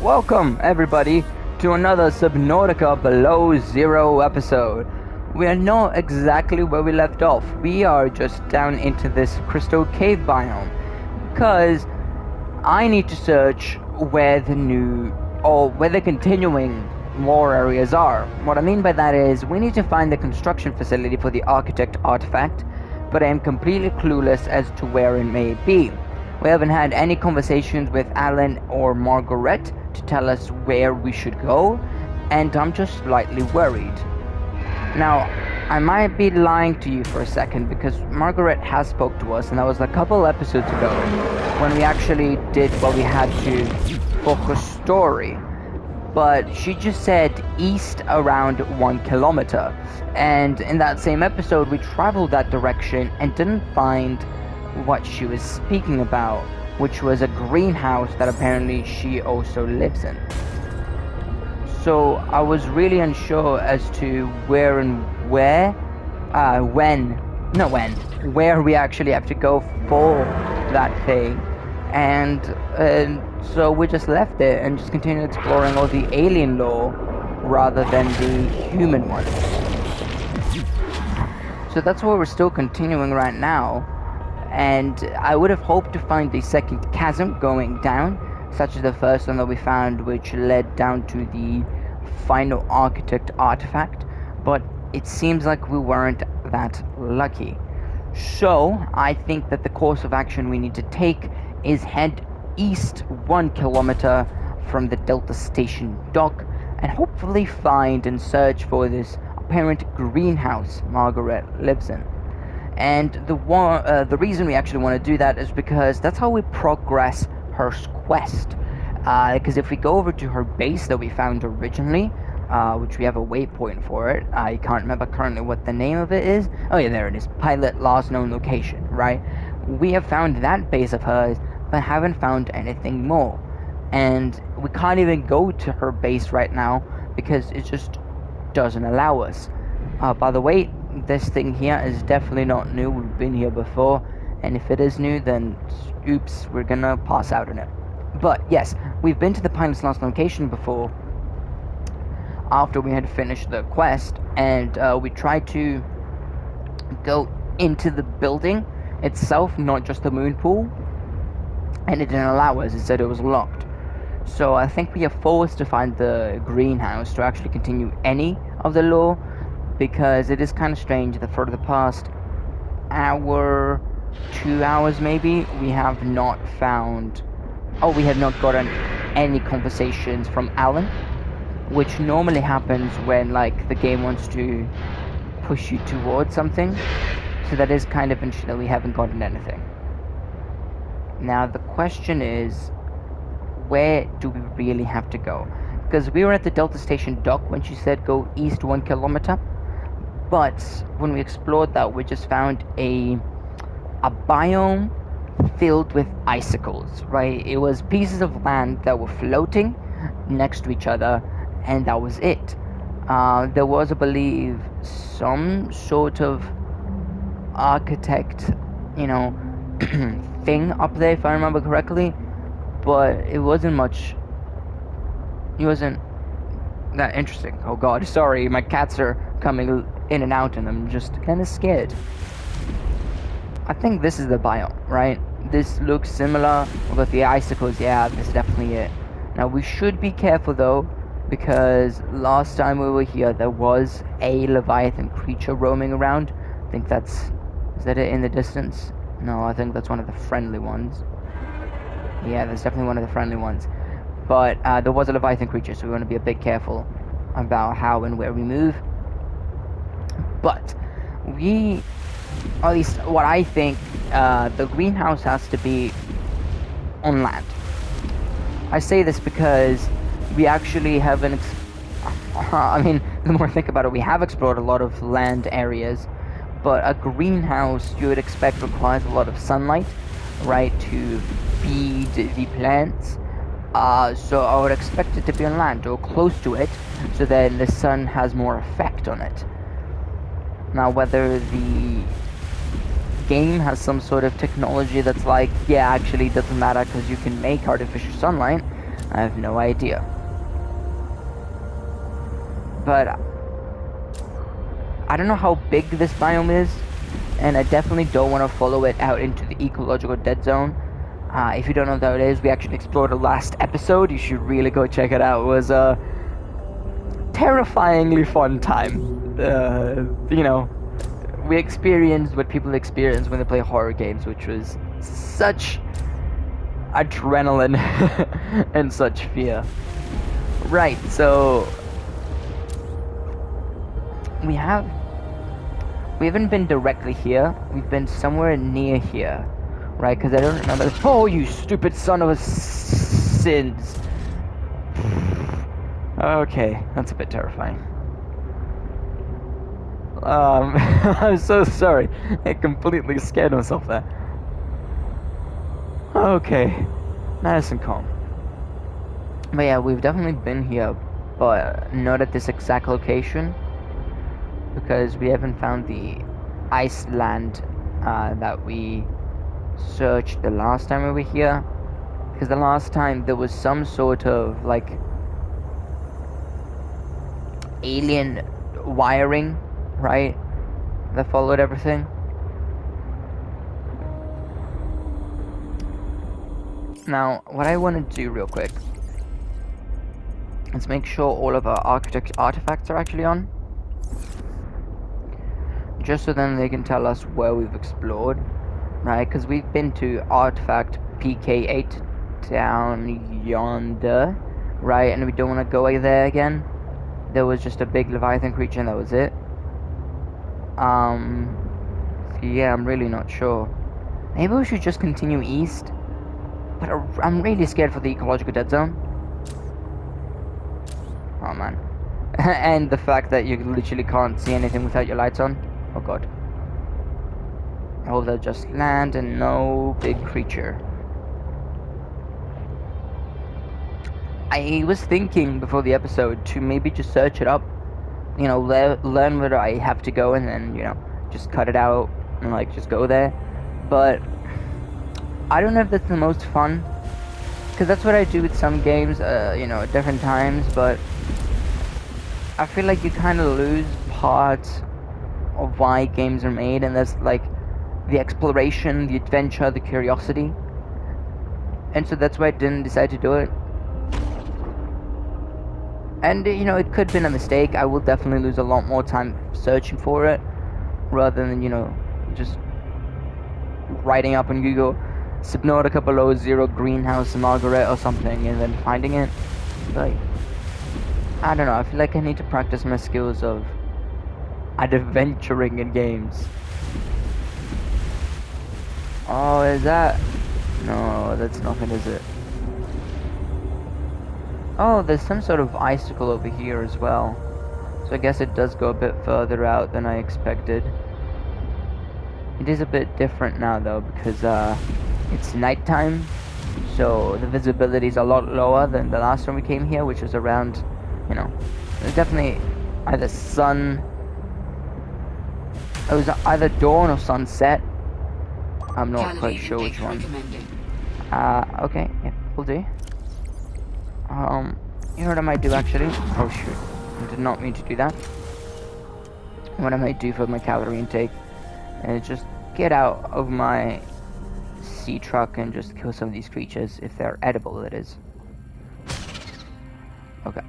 Welcome, everybody, to another Subnautica Below Zero episode. We are not exactly where we left off. We are just down into this crystal cave biome because I need to search where the continuing war areas are. What I mean by that is we need to find the construction facility for the architect artifact, but I am completely clueless as to where it may be. We haven't had any conversations with Alan or Marguerite to tell us where we should go, and I'm just slightly worried. Now, I might be lying to you for a second because Marguerite has spoke to us, and that was a couple episodes ago when we actually did what we had to for her story. But she just said east around 1 kilometer, and in that same episode we traveled that direction and didn't find what she was speaking about, which was a greenhouse that apparently she also lives in. So I was really unsure as to where we actually have to go for that thing, and so we just left it and just continued exploring all the alien lore rather than the human ones. So that's what we're still continuing right now. And I would have hoped to find a second chasm going down, such as the first one that we found, which led down to the final architect artifact, but it seems like we weren't that lucky. So I think that the course of action we need to take is head east 1 kilometer from the Delta Station dock and hopefully find and search for this apparent greenhouse Margaret lives in. And the reason we actually want to do that is because that's how we progress her quest. Because if we go over to her base that we found originally, which we have a waypoint for it, I can't remember currently what the name of it is. Oh yeah, there it is. Pilot last known location, right? We have found that base of hers, but haven't found anything more. And we can't even go to her base right now because it just doesn't allow us. By the way, this thing here is definitely not new. We've been here before, and if it is new, then oops, we're gonna pass out on it. But yes, we've been to the pilot's last location before after we had finished the quest, and we tried to go into the building itself, not just the moon pool, and it didn't allow us. It said it was locked. So I think we are forced to find the greenhouse to actually continue any of the lore, because it is kind of strange that for the past hour, 2 hours maybe, we have not gotten any conversations from Alan, which normally happens when like the game wants to push you towards something. So that is kind of interesting that we haven't gotten anything. Now the question is, where do we really have to go? Because we were at the Delta Station dock when she said go east 1 kilometer. But when we explored that, we just found a biome filled with icicles, right? It was pieces of land that were floating next to each other, and that was it. There was, I believe, some sort of architect, thing up there, if I remember correctly, but it wasn't that interesting. Oh god, sorry, my cats are coming in and out and I'm just kind of scared. I think this is the biome, right? This looks similar with the icicles. Yeah, this is definitely it. Now we should be careful though, because last time we were here there was a leviathan creature roaming around. I think is that it in the distance? No, I think that's one of the friendly ones. Yeah, that's definitely one of the friendly ones. But there was a leviathan creature, so we want to be a bit careful about how and where we move. But at least what I think, the greenhouse has to be on land. I say this because we actually haven't the more I think about it, we have explored a lot of land areas, but a greenhouse you would expect requires a lot of sunlight, right, to feed the plants. So I would expect it to be on land or close to it, so then the sun has more effect on it. Now, whether the game has some sort of technology that's like, yeah, actually it doesn't matter because you can make artificial sunlight, I have no idea. But I don't know how big this biome is, and I definitely don't want to follow it out into the ecological dead zone. If you don't know what that is, we actually explored the last episode. You should really go check it out. It was a terrifyingly fun time. You know, we experienced what people experience when they play horror games, which was such adrenaline and such fear. Right, so we haven't been directly here. We've been somewhere near here, right? Because I don't remember. Oh, you stupid son of a sins! Okay, that's a bit terrifying. I'm so sorry. I completely scared myself there. Okay, nice and calm. But yeah, we've definitely been here, but not at this exact location, because we haven't found the Iceland that we searched the last time we were here. Because the last time there was some sort of like alien wiring, right, that followed everything. Now, what I want to do real quick is make sure all of our artifacts are actually on, just so then they can tell us where we've explored, right? Because we've been to artifact PK8 down yonder, right? And we don't want to go there again. There was just a big Leviathan creature and that was it. Yeah, I'm really not sure. Maybe we should just continue east. But I'm really scared for the ecological dead zone. Oh man. And the fact that you literally can't see anything without your lights on. Oh god. I hope they'll just land and no big creature. I was thinking before the episode to maybe just search it up. You know, learn where I have to go and then, you know, just cut it out and like just go there. But I don't know if that's the most fun, because that's what I do with some games, you know, at different times, but I feel like you kind of lose part of why games are made, and that's like the exploration, the adventure, the curiosity. And so that's why I didn't decide to do it. And, you know, it could have been a mistake. I will definitely lose a lot more time searching for it, rather than, you know, just writing up on Google Subnautica below zero greenhouse Marguerite or something and then finding it. Like, I don't know, I feel like I need to practice my skills of adventuring in games. Oh, is that? No, that's nothing, is it? Oh, there's some sort of icicle over here as well. So I guess it does go a bit further out than I expected. It is a bit different now though, because it's nighttime, so the visibility is a lot lower than the last time we came here, which was around, you know, it was definitely either sun, it was either dawn or sunset. I'm not quite sure which one. Okay, yeah, we'll do. You know what I might do actually? Oh shoot, I did not mean to do that. What I might do for my calorie intake is just get out of my sea truck and just kill some of these creatures, if they're edible, that is. Okay,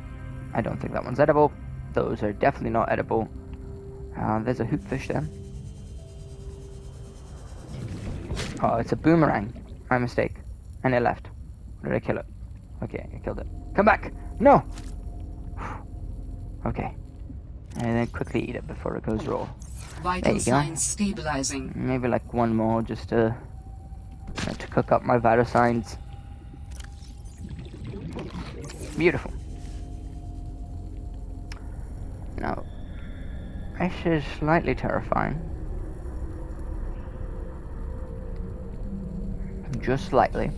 I don't think that one's edible. Those are definitely not edible. There's a hoopfish there. Oh, it's a boomerang. My mistake. And it left. Or did I kill it? Okay, I killed it. Come back! No! Okay. And then quickly eat it before it goes raw. Vital signs stabilizing. Maybe like one more just to cook up my vital signs. Beautiful. Now, this is slightly terrifying. Just slightly.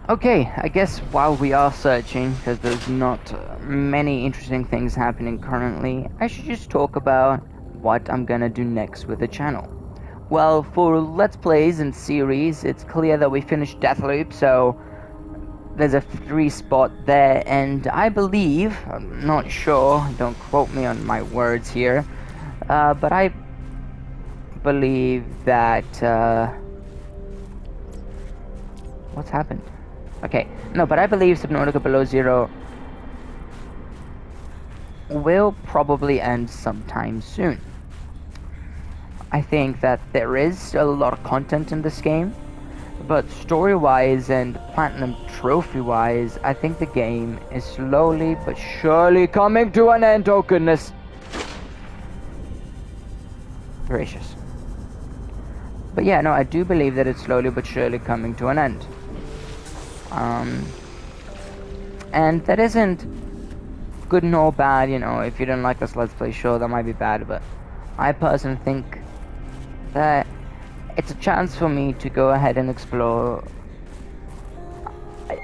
Okay, I guess while we are searching, because there's not many interesting things happening currently, I should just talk about what I'm gonna do next with the channel. Well, for Let's Plays and series, it's clear that we finished Deathloop, so there's a free spot there, and I believe, I'm not sure, don't quote me on my words here, but I believe that, what's happened? Okay, no, but I believe Subnautica Below Zero will probably end sometime soon. I think that there is a lot of content in this game, but story-wise and platinum trophy-wise, I think the game is slowly but surely coming to an end. Oh goodness gracious. But yeah, no, I do believe that it's slowly but surely coming to an end. And that isn't good nor bad, you know. If you don't like this Let's Play, sure, that might be bad, but I personally think that it's a chance for me to go ahead and explore,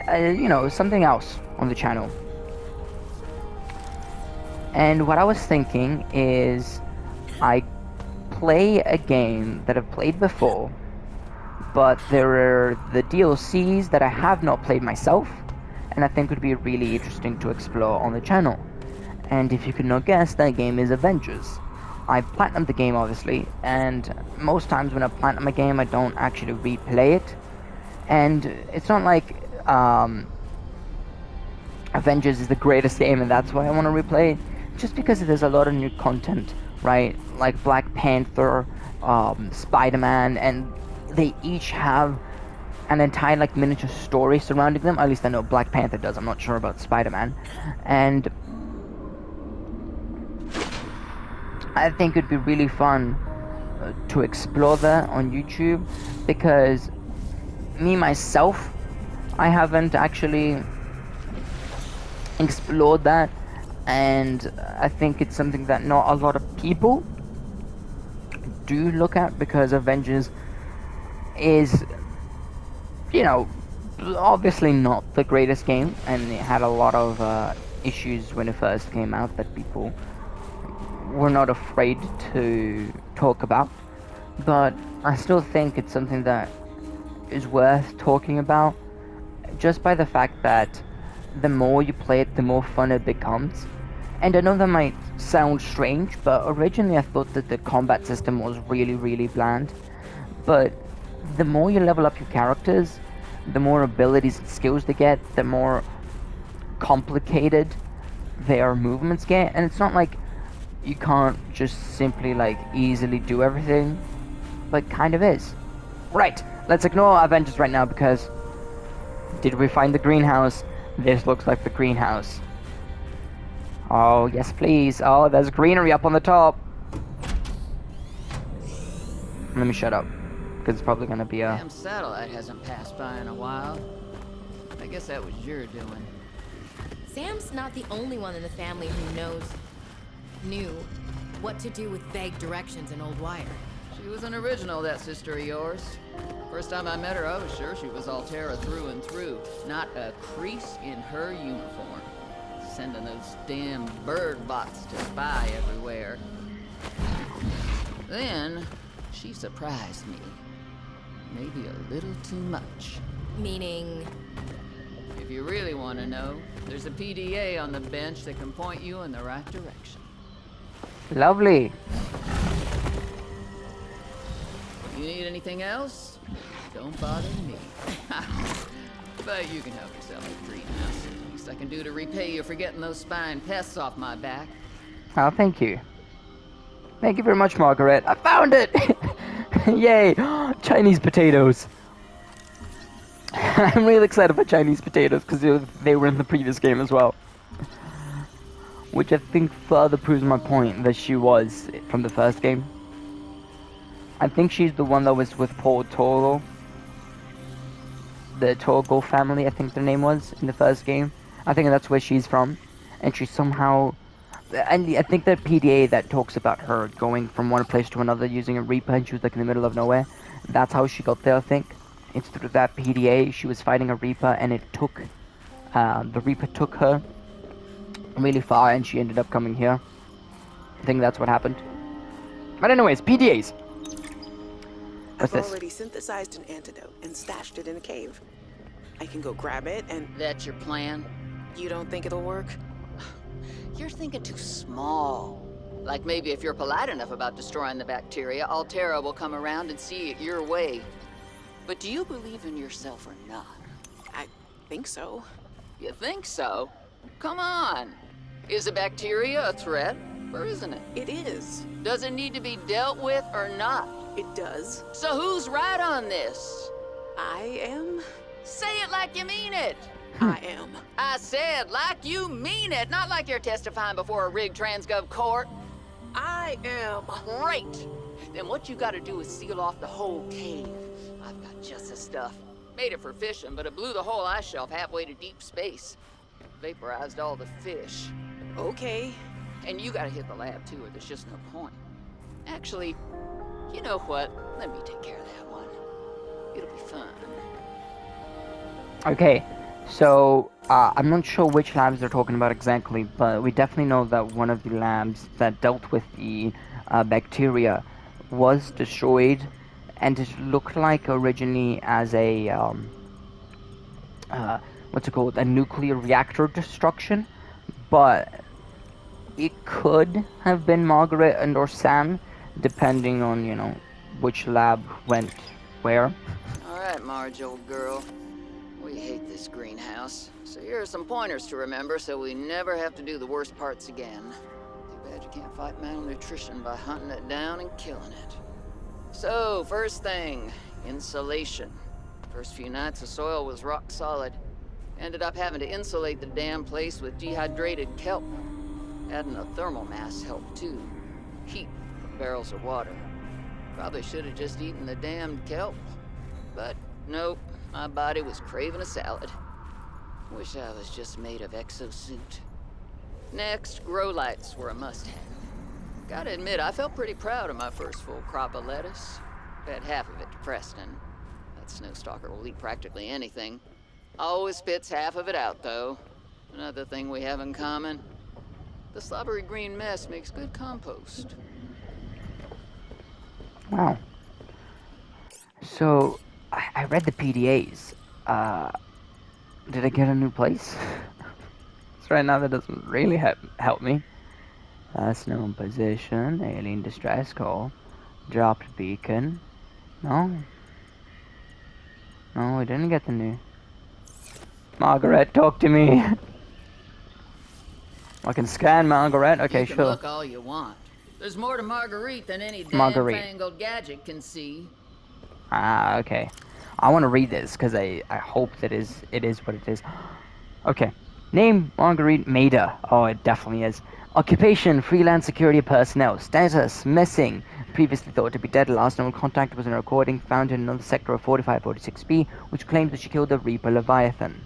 you know, something else on the channel. And what I was thinking is, I play a game that I've played before, but there are the DLCs that I have not played myself, and I think would be really interesting to explore on the channel. And if you could not guess, that game is Avengers. I platinumed the game, obviously, and most times when I platinum a game, I don't actually replay it. And it's not like Avengers is the greatest game and that's why I want to replay it, just because there's a lot of new content, right? Like Black Panther, Spider-Man, and they each have an entire like miniature story surrounding them. At least I know Black Panther does. I'm not sure about Spider-Man. And I think it'd be really fun to explore that on YouTube, because me myself, I haven't actually explored that, and I think it's something that not a lot of people do look at, because Avengers is, you know, obviously not the greatest game, and it had a lot of issues when it first came out that people were not afraid to talk about. But I still think it's something that is worth talking about, just by the fact that the more you play it, the more fun it becomes. And I know that might sound strange, but originally I thought that the combat system was really, really bland. But the more you level up your characters, the more abilities and skills they get, the more complicated their movements get. And it's not like you can't just simply like easily do everything, but kind of is. Right, let's ignore Avengers right now, because did we find the greenhouse? This looks like the greenhouse. Oh, yes please. Oh, there's greenery up on the top. Let me shut up, because it's probably gonna be a... Damn satellite hasn't passed by in a while. I guess that was your doing. Sam's not the only one in the family who knew what to do with vague directions in Old Wire. She was an original, that sister of yours. First time I met her, I was sure she was Altera through and through. Not a crease in her uniform. Sending those damn bird bots to spy everywhere. Then, she surprised me. Maybe a little too much. Meaning? If you really want to know, there's a PDA on the bench that can point you in the right direction. Lovely. You need anything else? Don't bother me. But you can help yourself at Greenhouse. Least I can do to repay you for getting those spine pests off my back. Oh, thank you. Thank you very much, Margaret. I found it! Yay! Chinese potatoes. I'm really excited for Chinese potatoes, because they were in the previous game as well. Which I think further proves my point that she was from the first game. I think she's the one that was with Paul Toro. The Torgal family, I think their name was, in the first game. I think that's where she's from. And she somehow... And I think that PDA that talks about her going from one place to another using a Reaper, and she was like in the middle of nowhere. That's how she got there, I think. It's through that PDA. She was fighting a Reaper, and it took... the Reaper took her really far, and she ended up coming here. I think that's what happened. But anyways, PDAs. What's I've this? already synthesized an antidote and stashed it in a cave. I can go grab it and... That's your plan? You don't think it'll work? You're thinking too small. Like maybe if you're polite enough about destroying the bacteria, Altera will come around and see it your way. But do you believe in yourself or not? I think so. You think so? Come on. Is the bacteria a threat, or isn't it? It is. Does it need to be dealt with or not? It does. So who's right on this? I am. Say it like you mean it. I am. I said like you mean it, not like you're testifying before a rigged transgov court. I am. Great. Then what you gotta do is seal off the whole cave. I've got just the stuff. Made it for fishing, but it blew the whole ice shelf halfway to deep space. Vaporized all the fish. Okay. And you gotta hit the lab too, or there's just no point. Actually, you know what? Let me take care of that one. It'll be fun. Okay, so I'm not sure which labs they're talking about exactly, but we definitely know that one of the labs that dealt with the bacteria was destroyed, and it looked like originally as a what's it called, a nuclear reactor destruction, but it could have been Margaret and or Sam, depending on, you know, which lab went where. Alright, Marge, old girl. We hate this greenhouse. So here are some pointers to remember so we never have to do the worst parts again. Too bad you can't fight malnutrition by hunting it down and killing it. So, first thing, insulation. First few nights the soil was rock solid. Ended up having to insulate the damn place with dehydrated kelp. Adding a thermal mass helped too. Heat from barrels of water. Probably should have just eaten the damned kelp. But nope, my body was craving a salad. Wish I was just made of exosuit. Next, grow lights were a must-have. Gotta admit, I felt pretty proud of my first full crop of lettuce. Fed half of it to Preston. That snowstalker will eat practically anything. Always spits half of it out, though. Another thing we have in common. The slobbery green mess makes good compost. Wow. So, I read the PDAs. Did I get a new place? So right now that doesn't really help me. Last known position, alien distress call, dropped beacon. No. No, we didn't get the new. Margaret, talk to me. I can scan Margaret. Okay, you can sure. look all you want. There's more to Marguerite than any damn Marguerite. fangled gadget can see. Ah, okay. I want to read this because I hope that it is what it is. Okay. Name, Marguerite Maida. Oh, it definitely is. Occupation, freelance security personnel. Status, missing. Previously thought to be dead. Last known contact was in a recording found in another sector of 4546B, which claims that she killed the Reaper Leviathan.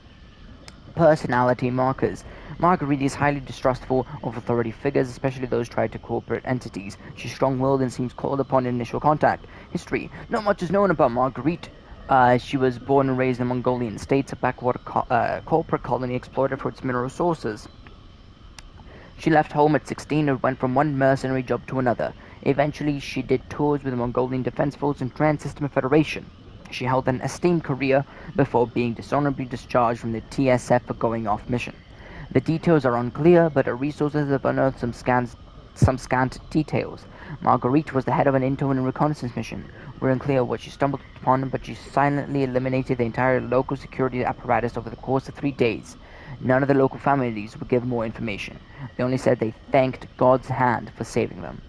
Personality markers. Marguerite is highly distrustful of authority figures, especially those tied to corporate entities. She's strong-willed and seems called upon in initial contact. History. Not much is known about Marguerite. She was born and raised in Mongolian states, a backwater corporate colony exploited for its mineral sources. She left home at 16 and went from one mercenary job to another. Eventually, she did tours with the Mongolian Defense Force and Trans-System Federation. She held an esteemed career before being dishonorably discharged from the TSF for going off mission. The details are unclear, but our resources have unearthed some scant details. Marguerite was the head of an intel and reconnaissance mission. We're unclear what she stumbled upon, but she silently eliminated the entire local security apparatus over the course of 3 days. None of the local families would give more information. They only said they thanked God's hand for saving them.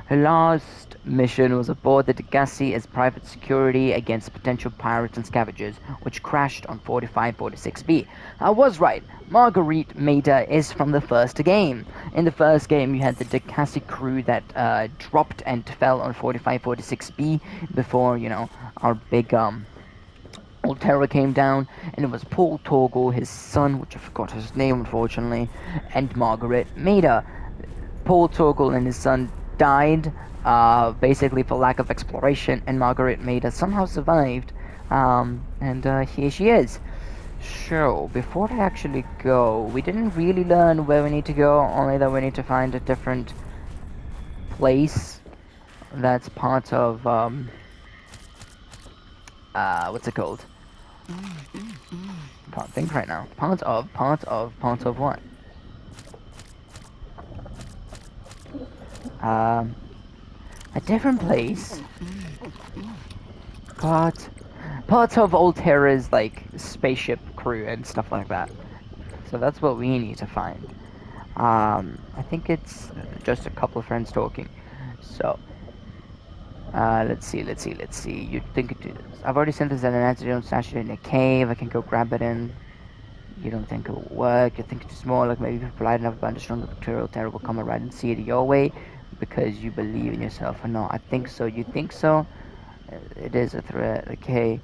Her last mission was aboard the Degassi as private security against potential pirates and scavengers, which crashed on 4546B. I was right. Marguerite Maida is from the first game. In the first game, you had the Degassi crew that dropped and fell on 4546B before, you know, our big Altera came down, and it was Paul Torgal, his son, which I forgot his name unfortunately, and Marguerite Maida. Paul Torgal and his son died, basically for lack of exploration, and Marguerite Maida somehow survived, and here she is. So, before I actually go, we didn't really learn where we need to go, only that we need to find a different place that's part of, what's it called? Can't think right now. Part of what? A different place. Part of Altera's like spaceship crew and stuff like that. So that's what we need to find. I think it's just a couple of friends talking. So, let's see. You think I've already sent this at an answer. You don't stash it in a cave. I can go grab it in. You don't think it will work. You think it's too small. Like maybe if you provide enough bunch of stronger material, Terra will come around and see it your way because you believe in yourself or not. I think so. You think so? It is a threat. Okay.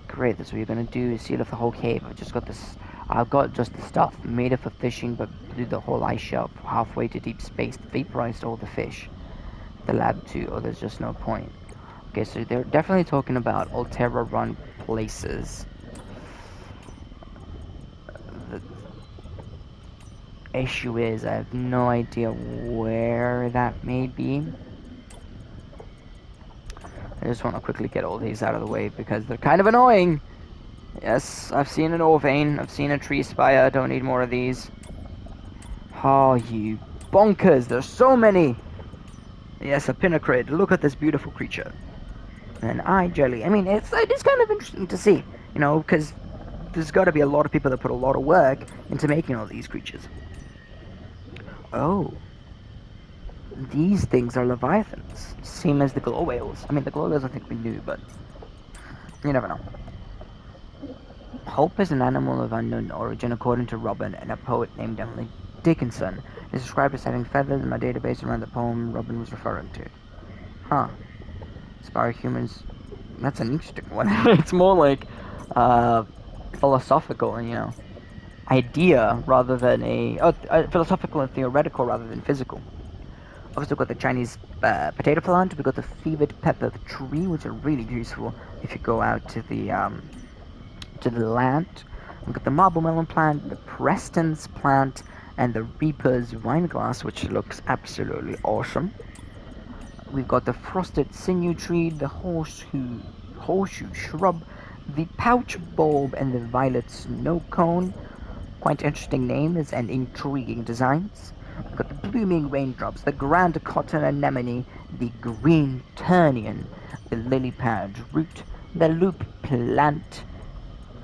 Great. That's what you're gonna do. Seal off the whole cave. I've got just the stuff made it for fishing, but blew the whole ice shelf halfway to deep space. Vaporized all the fish. The lab too. Oh, there's just no point. Okay, so they're definitely talking about Altera run places. The issue is I have no idea where that may be. I just want to quickly get all these out of the way because they're kind of annoying. Yes, I've seen an ore vein. I've seen a tree spire. Don't need more of these. Oh, you bonkers. There's so many. Yes, a pinnacrid. Look at this beautiful creature. An eye jelly. I mean, it is kind of interesting to see, you know, because there's got to be a lot of people that put a lot of work into making all these creatures. Oh. These things are leviathans. Same as the glow whales. I mean, the glow whales I think we knew, but you never know. Hope is an animal of unknown origin, according to Robin and a poet named Emily Dickinson. It's described as having feathers in my database around the poem Robin was referring to. Huh. Inspire humans. That's an interesting one. It's more like philosophical, you know, idea rather than philosophical and theoretical rather than physical. Obviously, we've got the Chinese potato plant. We've got the fevered pepper tree, which are really useful if you go out to the land. We've got the marble melon plant, the Preston's plant, and the Reaper's vine glass, which looks absolutely awesome. We've got the frosted sinew tree, the horseshoe shrub, the pouch bulb, and the violet snow cone. Quite interesting names and intriguing designs. We've got the blooming raindrops, the Grand Cotton Anemone, the green turnion, the lily pad root, the loop plant,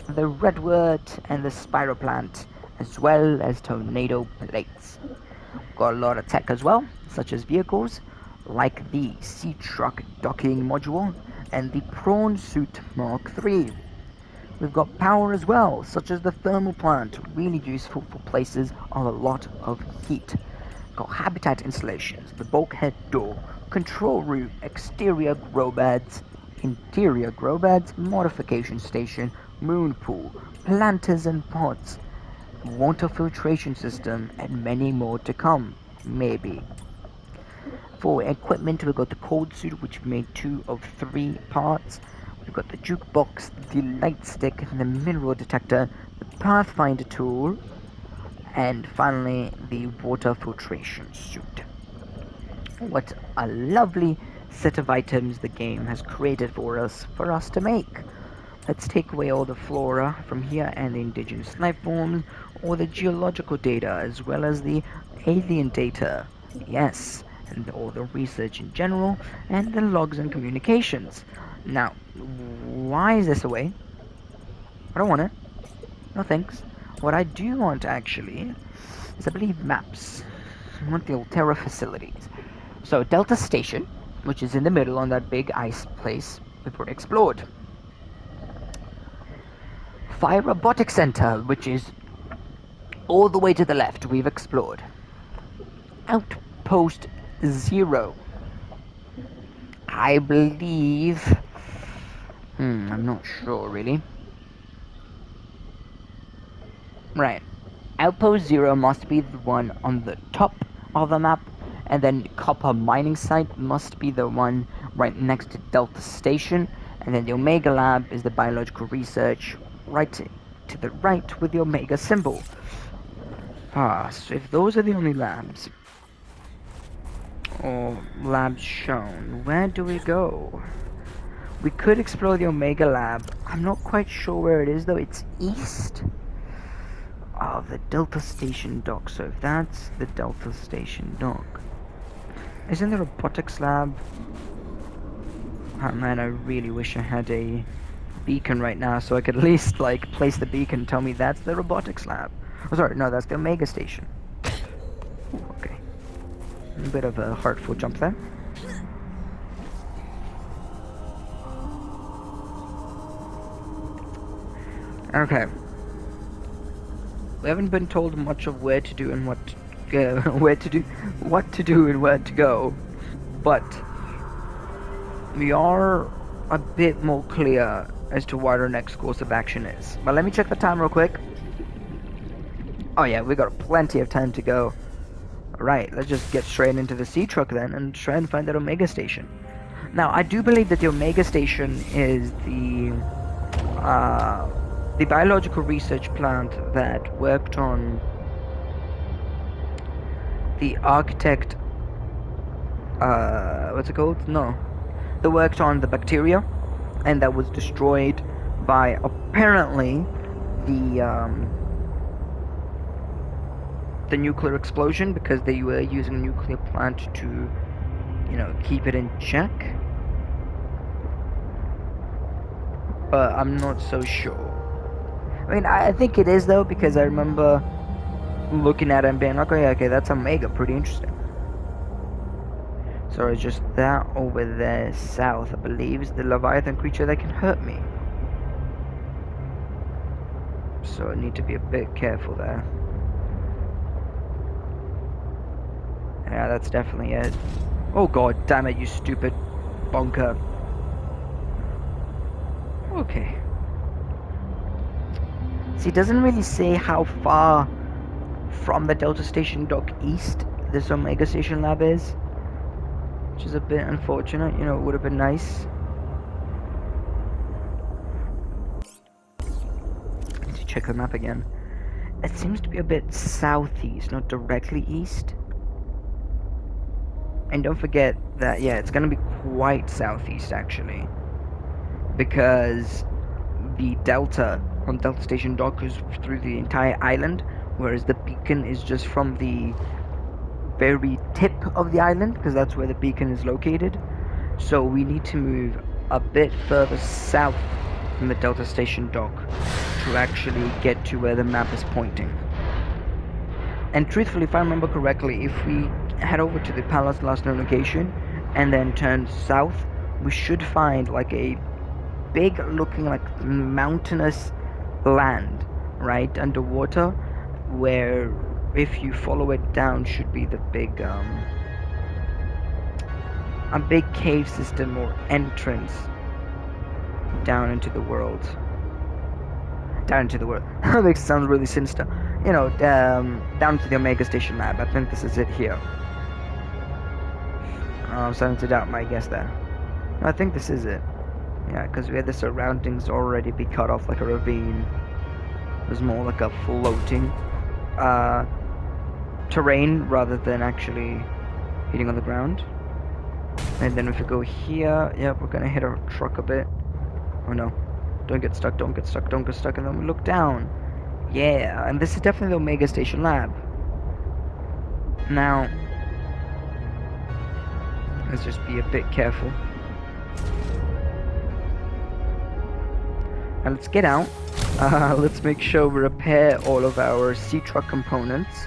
the redwort, and the spiral plant, as well as tornado plates. Got a lot of tech as well, such as vehicles, like the Sea Truck docking module and the Prawn Suit Mark III. We've got power as well, such as the thermal plant, really useful for places of a lot of heat. Got habitat installations, the bulkhead door, control room, exterior grow beds, interior grow beds, modification station, moon pool, planters and pots, water filtration system, and many more to come, maybe. For equipment, we've got the cold suit, which made 2 of 3 parts. We've got the jukebox, the light stick, the mineral detector, the pathfinder tool, and finally the water filtration suit. What a lovely set of items the game has created for us to make. Let's take away all the flora from here and the indigenous life forms, or the geological data as well as the alien data. Yes, and all the research in general, and the logs and communications. Now, why is this away? I don't want it. No thanks. What I do want, actually, is I believe maps. I want the Altera facilities. So, Delta Station, which is in the middle on that big ice place we've already explored. Fire Robotics Center, which is all the way to the left, we've explored. Outpost 0. I believe... I'm not sure, really. Right. Outpost 0 must be the one on the top of the map, and then Copper Mining Site must be the one right next to Delta Station, and then the Omega Lab is the biological research right to the right with the Omega symbol. So if those are the only labs, or labs shown, where do we go? We could explore the Omega Lab. I'm not quite sure where it is though. It's east of the Delta Station dock. So if that's the Delta Station dock, isn't there a robotics lab? Oh man, I really wish I had a beacon right now so I could at least like place the beacon and tell me that's the robotics lab. Oh sorry, no, that's the Omega Station. Ooh, okay. A bit of a heartful jump there. Okay. We haven't been told much of where to do and what to do and where to go, but we are a bit more clear as to what our next course of action is. But let me check the time real quick. Oh yeah, we got plenty of time to go. Alright, let's just get straight into the sea truck then and try and find that Omega Station. Now, I do believe that the Omega Station is the biological research plant that worked on the architect, what's it called? No. That worked on the bacteria, and that was destroyed by apparently the nuclear explosion because they were using a nuclear plant to, you know, keep it in check. But I'm not so sure. I mean, I think it is though, because I remember looking at it and being like, oh yeah, okay, that's Omega, pretty interesting. So it's just that over there south, I believe, is the Leviathan creature that can hurt me. So I need to be a bit careful there. Yeah, that's definitely it. Oh god damn it, you stupid bonker. Okay. See, it doesn't really say how far from the Delta Station dock east this Omega Station lab is, which is a bit unfortunate. You know, it would have been nice. I need to check the map again. It seems to be a bit southeast, not directly east. And don't forget that, yeah, it's gonna be quite southeast actually, because the Delta on Delta Station dock goes through the entire island, whereas the beacon is just from the very tip of the island, because that's where the beacon is located. So we need to move a bit further south from the Delta Station dock to actually get to where the map is pointing. And truthfully, if I remember correctly, if we head over to the Palace last known location and then turn south, we should find like a big looking like mountainous land right underwater, where if you follow it down should be the big a big cave system or entrance down into the world. Down into the world. That makes it sound really sinister. You know, down to the Omega Station lab. I think this is it here. I'm starting to doubt my guess there. No, I think this is it. Yeah, because we had the surroundings already be cut off like a ravine. It was more like a floating terrain rather than actually hitting on the ground. And then if we go here, yep, we're gonna hit our truck a bit. Oh no. Don't get stuck, don't get stuck, don't get stuck, and then we look down. Yeah, and this is definitely the Omega Station lab. Now, let's just be a bit careful. And let's get out. Let's make sure we repair all of our sea truck components,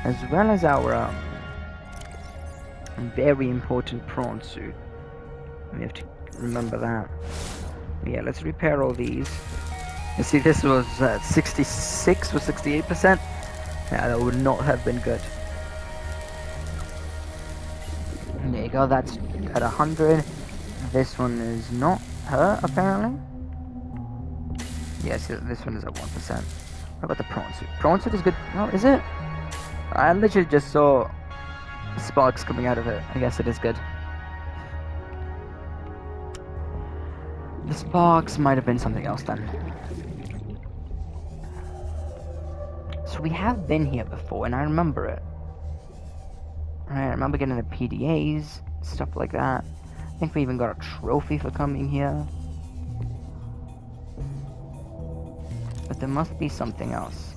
as well as our very important prawn suit. We have to remember that. Yeah, let's repair all these. You see, this was 66 or 68%. Yeah, that would not have been good. There you go, that's at 100. This one is not her, apparently. Yes, this one is at 1%. What about the prawn suit? Prawn suit is good. Oh, is it? I literally just saw sparks coming out of it. I guess it is good. The sparks might have been something else then. So we have been here before, and I remember it. I remember getting the PDAs, stuff like that. I think we even got a trophy for coming here. But there must be something else.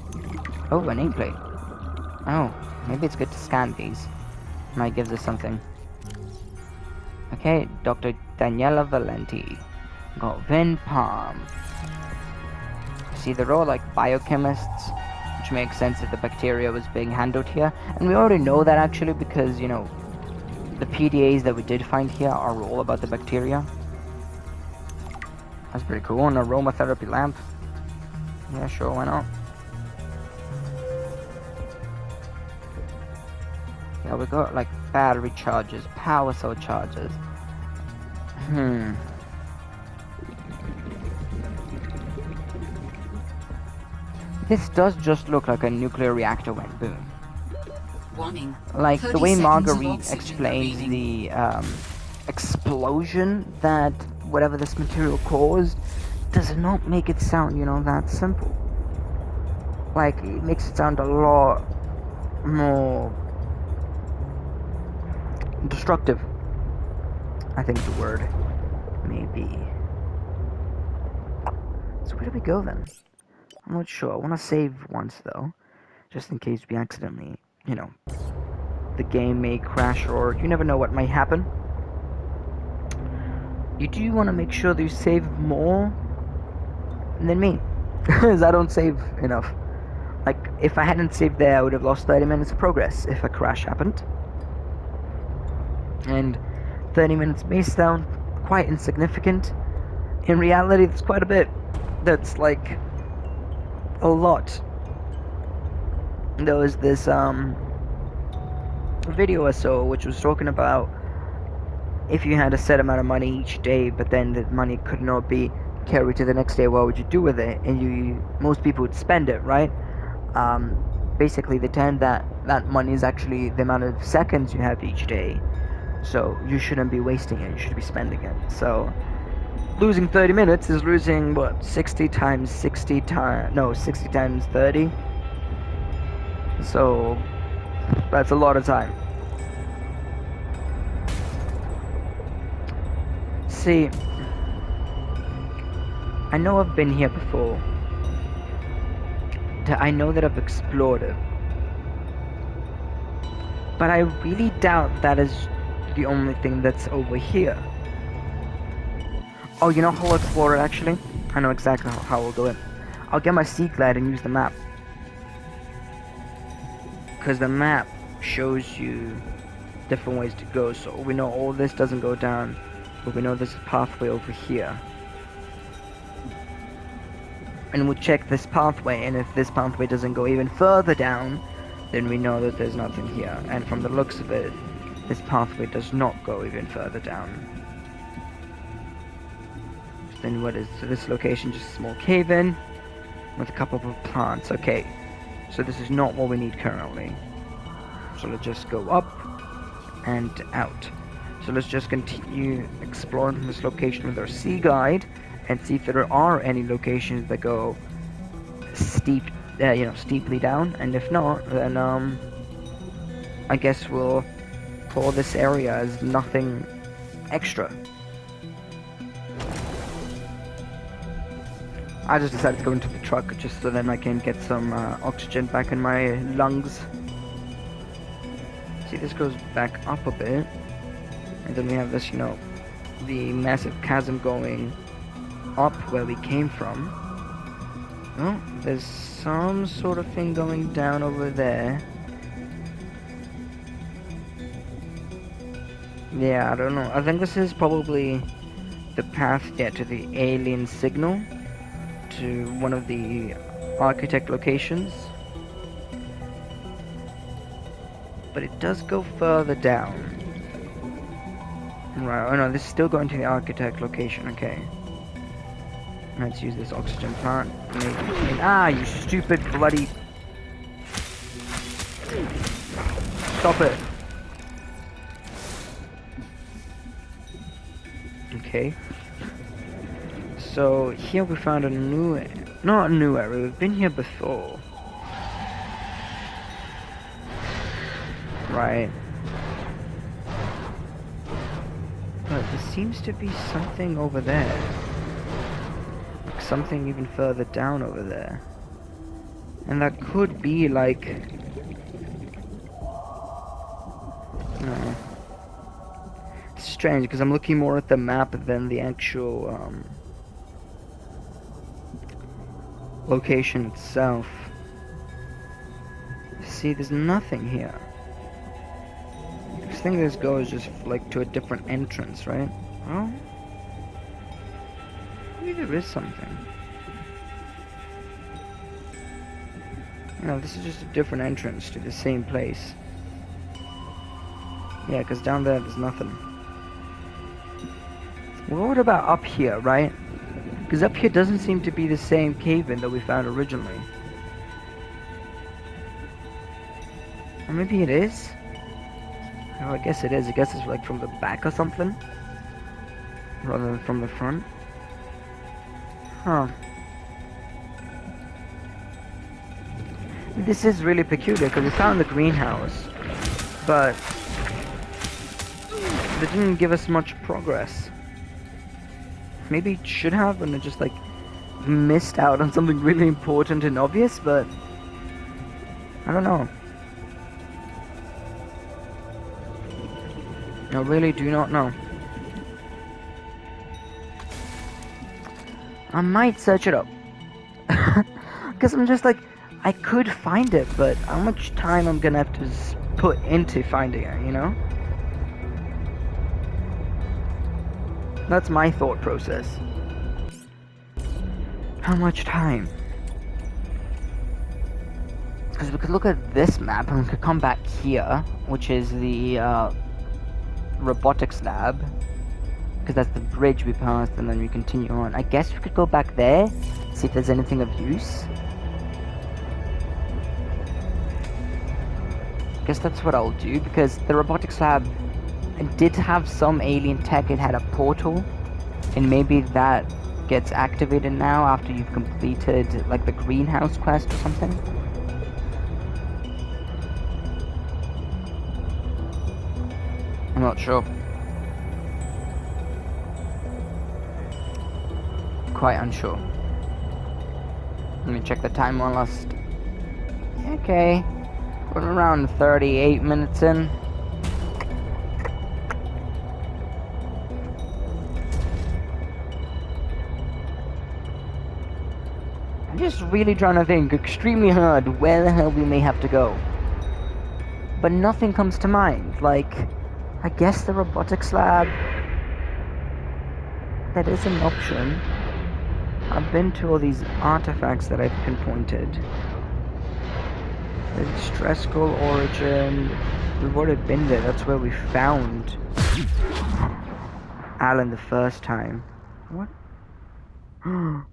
Oh, an ink plate. Oh, maybe it's good to scan these. Might gives us something. Okay, Dr. Daniela Valenti. Got Vin Palm. See, they're all like biochemists, which makes sense if the bacteria was being handled here. And we already know that actually because, you know, the PDAs that we did find here are all about the bacteria. That's pretty cool. An aromatherapy lamp. Yeah, sure, why not? Yeah, we got like battery chargers, power cell chargers. This does just look like a nuclear reactor went boom. Warning. Like the way 30 seconds of Marguerite oxygen explains remaining. the explosion that whatever this material caused does not make it sound, you know, that simple. Like, it makes it sound a lot more destructive, I think the word may be. So where do we go then? I'm not sure. I want to save once though, just in case we accidentally, you know, the game may crash or you never know what might happen. You do want to make sure that you save more than me, because I don't save enough. Like, if I hadn't saved there, I would have lost 30 minutes of progress if a crash happened. And 30 minutes may sound quite insignificant. In reality, it's quite a bit. That's like a lot. There was this video I saw which was talking about if you had a set amount of money each day, but then the money could not be carried to the next day, what would you do with it? And most people would spend it, right? Basically, they tend that money is actually the amount of seconds you have each day, so you shouldn't be wasting it. You should be spending it. So losing 30 minutes is losing what, 60 times 60 times 30. So that's a lot of time. See, I know I've been here before. I know that I've explored it. But I really doubt that is the only thing that's over here. Oh, you know how I'll explore it actually? I know exactly how I'll do it. I'll get my Sea Glide and use the map. Because the map shows you different ways to go. So we know all this doesn't go down, but we know there's a pathway over here. And we'll check this pathway, and if this pathway doesn't go even further down, then we know that there's nothing here. And from the looks of it, this pathway does not go even further down. Then what is this location? Just a small cave-in with a couple of plants. Okay, so this is not what we need currently. So let's just go up and out. So let's just continue exploring from this location with our sea guide and see if there are any locations that go steeply down. And if not, then I guess we'll call this area as nothing extra. I just decided to go into the truck just so then I can get some oxygen back in my lungs. See, this goes back up a bit, and then we have this, you know, the massive chasm going up where we came from. Oh, there's some sort of thing going down over there. Yeah, I don't know. I think this is probably the path, yeah, to the alien signal, to one of the architect locations. But it does go further down. Right, oh no, this is still going to the architect location, okay. Let's use this oxygen plant. You stupid bloody... Stop it. Okay. So, here we found a new... Not a new area, we've been here before. Right. But this seems to be something over there. Like something even further down over there. And that could be like... No. It's strange because I'm looking more at the map than the actual location itself. See, there's nothing here. This thing this goes just like to a different entrance, right? Oh, maybe there is something. No, this is just a different entrance to the same place. Yeah, because down there there's nothing. Well, what about up here, right? Because up here doesn't seem to be the same cave-in that we found originally. Or maybe it is? Oh, I guess it is. I guess it's like from the back or something. Rather than from the front. Huh. This is really peculiar because we found the greenhouse. But they didn't give us much progress. Maybe it should have, and it just like missed out on something really important and obvious, but I don't know. I really do not know. I might search it up. Because I'm just like, I could find it, but how much time I'm gonna have to put into finding it, you know? That's my thought process. How much time? Because we could look at this map and we could come back here, which is the robotics lab. Because that's the bridge we passed and then we continue on. I guess we could go back there, see if there's anything of use. I guess that's what I'll do, because the robotics lab did have some alien tech. It had a portal, and maybe that gets activated now after you've completed like the greenhouse quest or something. I'm not sure. Quite unsure. Let me check the time one last. Okay, we're around 38 minutes in. I'm just really trying to think extremely hard where the hell we may have to go. But nothing comes to mind. Like, I guess the robotics lab. That is an option. I've been to all these artifacts that I've pinpointed. The stressful origin. We've already been there. That's where we found Alan the first time. What? Oh.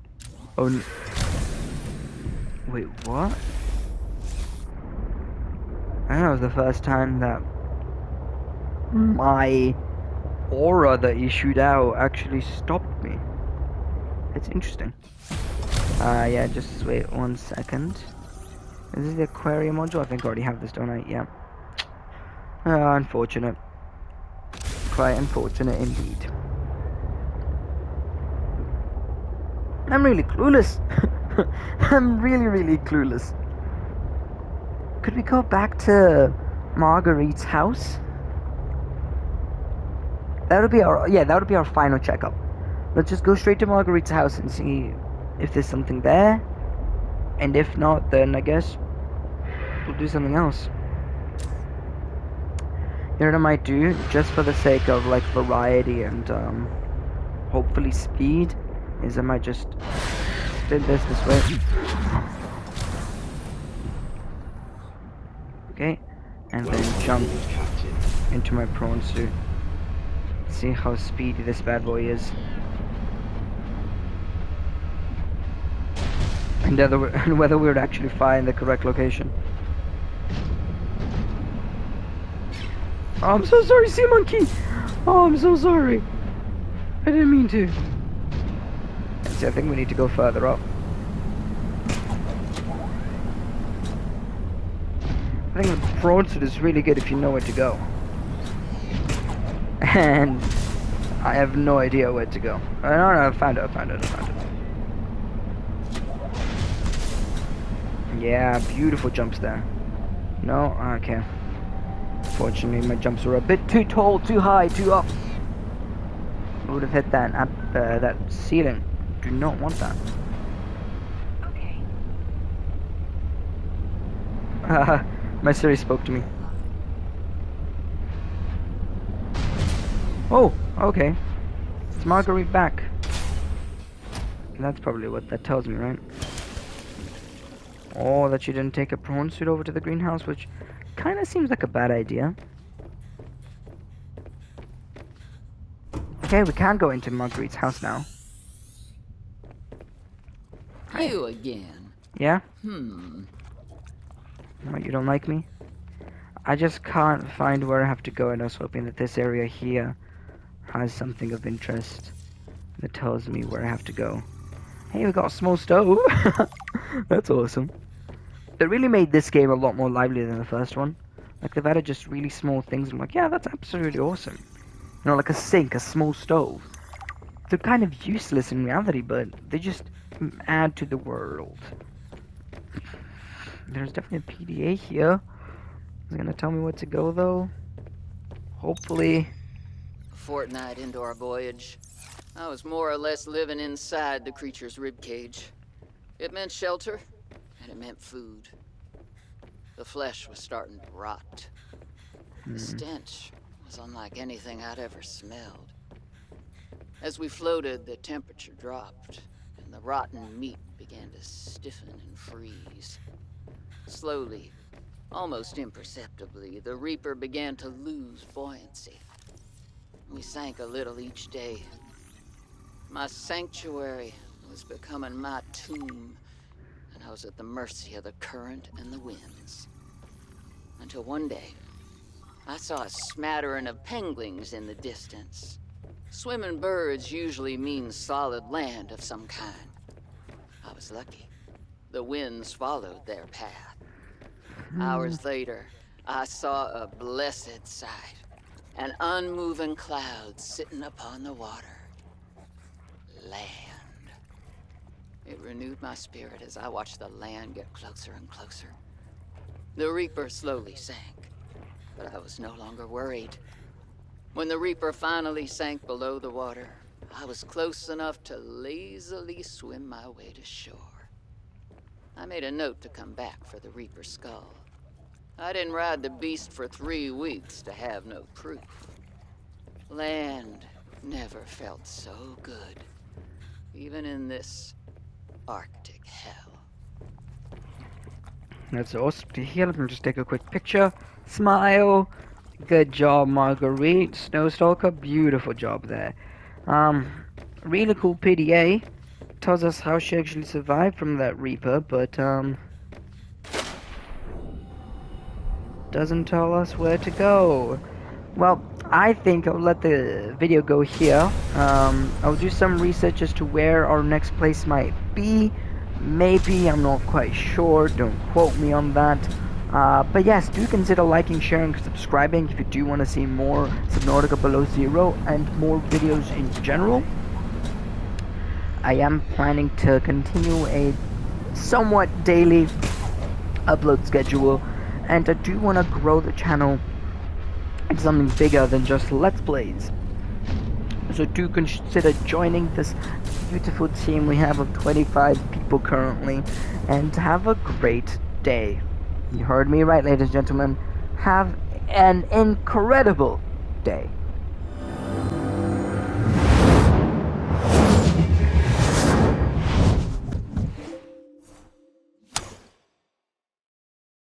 Wait, what? I think that was the first time that my aura that issued out actually stopped me. It's interesting. Yeah, just wait 1 second. Is this the aquarium module? I think I already have this, don't I? Yeah. Unfortunate. Quite unfortunate indeed. I'm really clueless. I'm really clueless. Could we go back to Marguerite's house? That would be our final checkup. Let's just go straight to Marguerite's house and see if there's something there. And if not, then I guess we'll do something else. You know what I might do, just for the sake of like variety and hopefully speed, is I might just spin this way. Okay, and then jump into my prone suit. See how speedy this bad boy is. And whether we would actually find the correct location. Oh, I'm so sorry, sea monkey! Oh, I'm so sorry. I didn't mean to. See, I think we need to go further up. I think the prone suit is really good if you know where to go. And I have no idea where to go. No, I found it. Yeah, beautiful jumps there. No, okay. Fortunately, my jumps were a bit too tall, too high, too up. I would have hit that ceiling. Do not want that. Okay. My Siri spoke to me. Oh, okay. It's Marguerite back. That's probably what that tells me, right? Oh, that she didn't take a prawn suit over to the greenhouse, which kind of seems like a bad idea. Okay, we can go into Marguerite's house now. You again. Yeah? Hmm. What, you don't like me? I just can't find where I have to go, and I was hoping that this area here has something of interest that tells me where I have to go. Hey, we got a small stove. That's awesome. They really made this game a lot more lively than the first one. Like, they've added just really small things. I'm like, yeah, that's absolutely awesome. You know, like a sink, a small stove. They're kind of useless in reality, but they just add to the world. There's definitely a PDA here. Is it gonna tell me where to go, though? Hopefully. A fortnight into our voyage, I was more or less living inside the creature's ribcage. It meant shelter, and it meant food. The flesh was starting to rot. The stench was unlike anything I'd ever smelled. As we floated, the temperature dropped, and the rotten meat began to stiffen and freeze. Slowly, almost imperceptibly, the Reaper began to lose buoyancy. We sank a little each day. My sanctuary was becoming my tomb, and I was at the mercy of the current and the winds. Until one day, I saw a smattering of penguins in the distance. Swimming birds usually mean solid land of some kind. I was lucky. The winds followed their path. Hours later, I saw a blessed sight. An unmoving cloud sitting upon the water. Land. It renewed my spirit as I watched the land get closer and closer. The Reaper slowly sank, but I was no longer worried. When the Reaper finally sank below the water, I was close enough to lazily swim my way to shore. I made a note to come back for the Reaper's skull. I didn't ride the beast for 3 weeks to have no proof. Land never felt so good, even in this Arctic hell. That's awesome to hear. Let me just take a quick picture. Smile. Good job, Marguerite. Snowstalker, beautiful job there. Really cool PDA. Tells us how she actually survived from that Reaper, but, doesn't tell us where to go. Well, I think I'll let the video go here. I'll do some research as to where our next place might be. Maybe, I'm not quite sure. Don't quote me on that. But yes, do consider liking, sharing, subscribing if you do want to see more Subnautica Below Zero and more videos in general. I am planning to continue a somewhat daily upload schedule, and I do want to grow the channel into something bigger than just Let's Plays. So do consider joining this beautiful team we have of 25 people currently, and have a great day. You heard me right, ladies and gentlemen. Have an incredible day.